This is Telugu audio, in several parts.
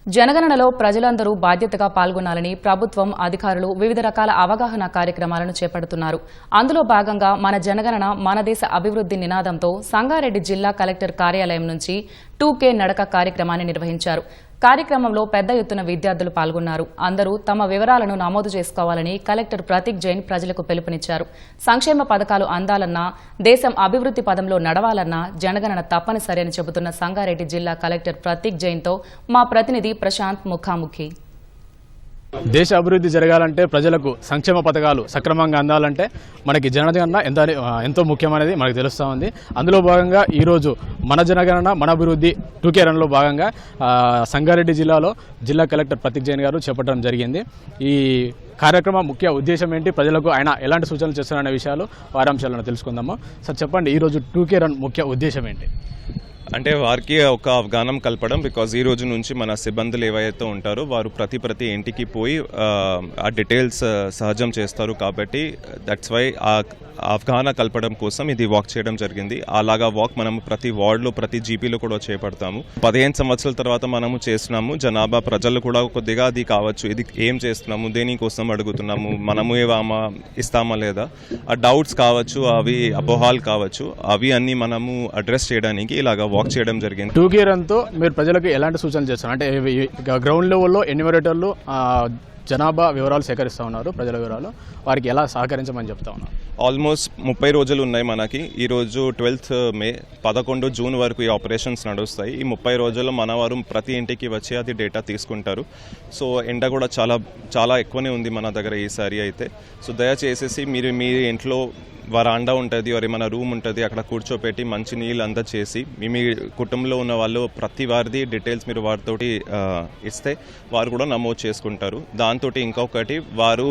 జనగణనలో ప్రజలందరూ బాధ్యతగా పాల్గొనాలని ప్రభుత్వం అధికారులు వివిధ రకాల అవగాహన కార్యక్రమాలను చేపడుతున్నారు. అందులో భాగంగా మన జనగణన మన దేశ అభివృద్ధి నినాదంతో సంగారెడ్డి జిల్లా కలెక్టర్ కార్యాలయం నుంచి 2K నడక కార్యక్రమాన్ని నిర్వహించారు. కార్యక్రమంలో పెద్ద ఎత్తున విద్యార్థులు పాల్గొన్నారు. అందరూ తమ వివరాలను నమోదు చేసుకోవాలని కలెక్టర్ ప్రతీక్ జైన్ ప్రజలకు పిలుపునిచ్చారు. సంక్షేమ పథకాలు అందాలన్నా, దేశం అభివృద్ధి పదంలో నడవాలన్నా జనగణన తప్పనిసరి అని చెబుతున్న సంగారెడ్డి జిల్లా కలెక్టర్ ప్రతీక్ జైన్తో మా ప్రతినిధి ప్రశాంత్ ముఖాముఖి. దేశ అభివృద్ధి జరగాలంటే ప్రజలకు సంక్షేమ పథకాలు సక్రమంగా అందాలంటే మనకి జనగణన ఎంతో ముఖ్యమైనది మనకు తెలుస్తూ ఉంది. అందులో భాగంగా ఈరోజు మన జనగణన మన అభివృద్ధి 2K రన్లో భాగంగా సంగారెడ్డి జిల్లాలో జిల్లా కలెక్టర్ ప్రతీక్ జైన్ గారు చేపట్టడం జరిగింది. ఈ కార్యక్రమం ముఖ్య ఉద్దేశం ఏంటి, ప్రజలకు ఆయన ఎలాంటి సూచనలు చేస్తున్నారనే విషయాలు వారాంశాలను తెలుసుకుందాము. సార్ చెప్పండి, ఈరోజు 2K రన్ ముఖ్య ఉద్దేశం ఏంటి? అంటే వారికి ఒక అవగాహన కల్పడం. బికాజ్ ఈ రోజు నుంచి మన సిబ్బందులు ఏవైతే ఉంటారో వారు ప్రతి ఇంటికి పోయి ఆ డీటెయిల్స్ సహజం చేస్తారు. కాబట్టి దట్స్ వై ఆ అవగాహన కల్పడం కోసం ఇది వాక్ చేయడం జరిగింది. అలాగా వాక్ మనం ప్రతి వార్డులో ప్రతి జీపీలో కూడా చేపడతాము. 15 సంవత్సరాల తర్వాత మనము చేస్తున్నాము. జనాభా ప్రజలు కూడా కొద్దిగా అది కావచ్చు, ఇది ఏం చేస్తున్నాము, దేనికోసం అడుగుతున్నాము, మనము ఏమా ఇస్తామా లేదా, ఆ డౌట్స్ కావచ్చు, అవి అపోహాలు కావచ్చు, అవి అన్ని మనము అడ్రస్ చేయడానికి ఇలాగా వాక్ చేయడం జరిగింది. 2K రన్తో మీరు ప్రజలకు ఎలాంటి సూచనలు చేస్తారు? అంటే గ్రౌండ్ లెవెల్లో ఎన్యూమరేటర్లు జనాభా వివరాలు సేకరిస్తూ ఉన్నారు, ప్రజల వివరాలు, వారికి ఎలా సహకరించమని చెప్తా ఉన్నారు. ఆల్మోస్ట్ 30 రోజులు ఉన్నాయి మనకి. ఈరోజు 12th మే 11 జూన్ వరకు ఈ ఆపరేషన్స్ నడుస్తాయి. ఈ 30 రోజుల్లో మన వారు ప్రతి ఇంటికి వచ్చి అది డేటా తీసుకుంటారు. సో ఎండ కూడా చాలా ఎక్కువనే ఉంది మన దగ్గర ఈసారి అయితే. సో దయచేసి మీరు మీ ఇంట్లో వరాండా ఉంటుంది, ఏమైనా రూమ్ ఉంటుంది, అక్కడ కూర్చోపెట్టి మంచి నీళ్ళు అందచేసి మీ కుటుంబంలో ఉన్న వాళ్ళు ప్రతి వారిది డీటెయిల్స్ మీరు వారితోటి ఇస్తే వారు కూడా నమోదు చేసుకుంటారు. దాంతో ఇంకొకటి, వారు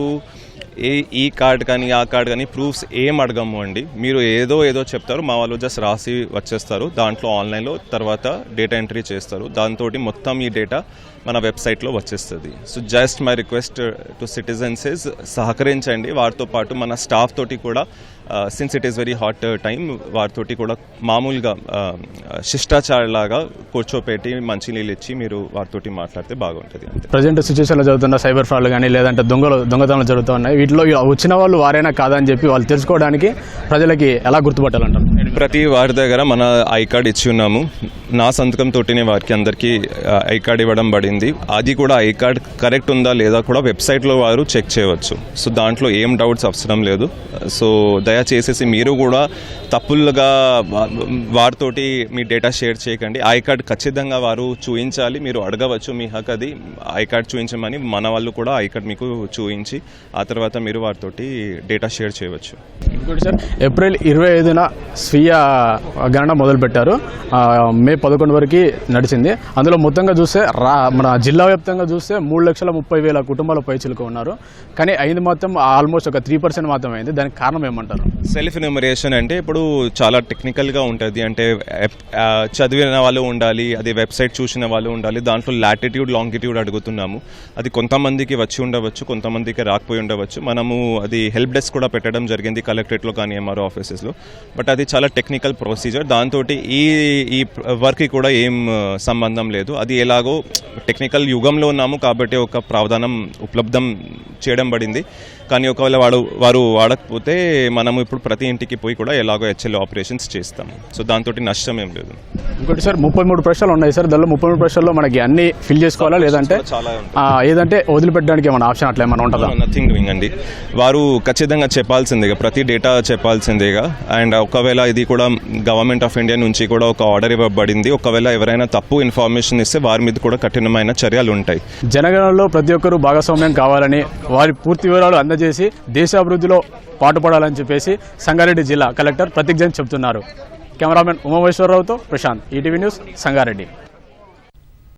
ఈ కార్డ్ కానీ ఆ కార్డ్ కానీ ప్రూఫ్స్ ఏం అడగము అండి. మీరు ఏదో చెప్తారు, మా వాళ్ళు జస్ట్ రాసి వచ్చేస్తారు. దాంట్లో ఆన్లైన్లో తర్వాత డేటా ఎంట్రీ చేస్తారు. దాంతో మొత్తం ఈ డేటా మన వెబ్సైట్లో వచ్చేస్తుంది. So just my request to citizens is సహకరించండి. వారితో పాటు మన స్టాఫ్ తోటి కూడా since it is very hot time, వారితోటి కూడా మామూలుగా శిష్టాచారలాగా కూర్చోపెట్టి మంచి నీళ్ళు ఇచ్చి మీరు వారితోటి మాట్లాడితే బాగుంటుంది. అంతే. ప్రజెంట్ సిచ్యువేషన్లో జరుగుతున్న సైబర్ ఫ్రాడ్లు కానీ లేదంటే దొంగతనాలు జరుగుతూ ఉన్నాయి. వీటిలో వచ్చిన వాళ్ళు వారైనా కాదని చెప్పి వాళ్ళు తెలుసుకోవడానికి ప్రజలకి ఎలా గుర్తుపట్టాలంటారు? ప్రతి వారి దగ్గర మన ఐ కార్డ్ ఇచ్చి ఉన్నాము. నా సంతకం తోటినే వారికి అందరికీ ఐ కార్డ్ ఇవ్వడం పడింది. అది కూడా ఐ కార్డ్ కరెక్ట్ ఉందా లేదా కూడా వెబ్సైట్లో వారు చెక్ చేయవచ్చు. సో దాంట్లో ఏం డౌట్స్ అవసరం లేదు. సో దయచేసి మీరు కూడా తప్పులుగా వారితోటి మీ డేటా షేర్ చేయకండి. ఐ కార్డ్ ఖచ్చితంగా వారు చూపించాలి. మీరు అడగవచ్చు, మీ హక్ అది, ఐ కార్డ్ చూపించమని. మన వాళ్ళు కూడా ఐ కార్డ్ మీకు చూపించి ఆ తర్వాత మీరు వారితోటి డేటా షేర్ చేయవచ్చు. ఇంకోటి సార్, ఏప్రిల్ 25న స్వీయ గణన మొదలుపెట్టారు. మే 11 వరకు నడిచింది. అందులో మొత్తంగా చూస్తే మన జిల్లా వ్యాప్తంగా చూస్తే 3,30,000 కుటుంబాల పైచిలుకు ఉన్నారు. కానీ అయింది మాత్రం ఆల్మోస్ట్ ఒక 3% మాత్రమే అయింది. దానికి కారణం ఏమంటారు? సెల్ఫ్ ఎన్యూమరేషన్ అంటే ఇప్పుడు చాలా టెక్నికల్గా ఉంటుంది. అంటే చదివిన వాళ్ళు ఉండాలి, అది వెబ్సైట్ చూసిన వాళ్ళు ఉండాలి. దాంట్లో లాటిట్యూడ్ లాంగిట్యూడ్ అడుగుతున్నాము. అది కొంతమందికి వచ్చి ఉండవచ్చు, కొంతమందికి రాకపోయి ఉండవచ్చు. మనము అది హెల్ప్ డెస్క్ కూడా పెట్టడం జరిగింది కలెక్టరేట్లో కానీ MRO ఆఫీసెస్లో. బట్ అది చాలా టెక్నికల్ ప్రొసీజర్. దాంతో ఈ వర్క్కి కూడా ఏం సంబంధం లేదు. అది ఎలాగో టెక్నికల్ యుగంలో ఉన్నాము కాబట్టి ఒక ప్రావధానం ఉపలబ్ధం చేయడం పడింది. కానీ ఒకవేళ వారు వాడకపోతే మనము ఇప్పుడు ప్రతి ఇంటికి పోయి కూడా ఎలాగో HL ఆపరేషన్స్ చేస్తాము. సో దాంతో నష్టం ఏం లేదు. ఇంకోటి సార్, 33 ప్రశ్నలు ఉన్నాయి సార్. దానిలో 33 ప్రశ్నల్లో మనకి అన్ని ఫిల్ చేసుకోవాలా లేదంటే ఏదంటే వదిలిపెట్టడానికి ఏమైనా ఆప్షన్ అట్లా ఏమైనా ఉంటుందా? నథింగ్ డూయింగ్ అండి. వారు ఖచ్చితంగా చెప్పాల్సిందేగా, ప్రతి డేటా చెప్పాల్సిందేగా. అండ్ ఒకవేళ ఇది కూడా గవర్నమెంట్ ఆఫ్ ఇండియా నుంచి కూడా ఒక ఆర్డర్ ఇవ్వబడింది. ఒకవేళ ఎవరైనా తప్పు ఇన్ఫర్మేషన్ ఇస్తే వారి మీద కూడా కఠినమైన చర్యలు ఉంటాయి. జనగణనలో ప్రతి ఒక్కరూ భాగస్వామ్యం కావాలని, వారి పూర్తి వివరాలు అందజేసి దేశాభివృద్ధిలో పాటుపడాలని చెప్పేసి సంగారెడ్డి జిల్లా కలెక్టర్ ప్రతీక్ జైన్ చెబుతున్నారు. కెమెరామెన్ ఉమామేశ్వరరావుతో ప్రశాంత్, ఈటీవీ న్యూస్, సంగారెడ్డి.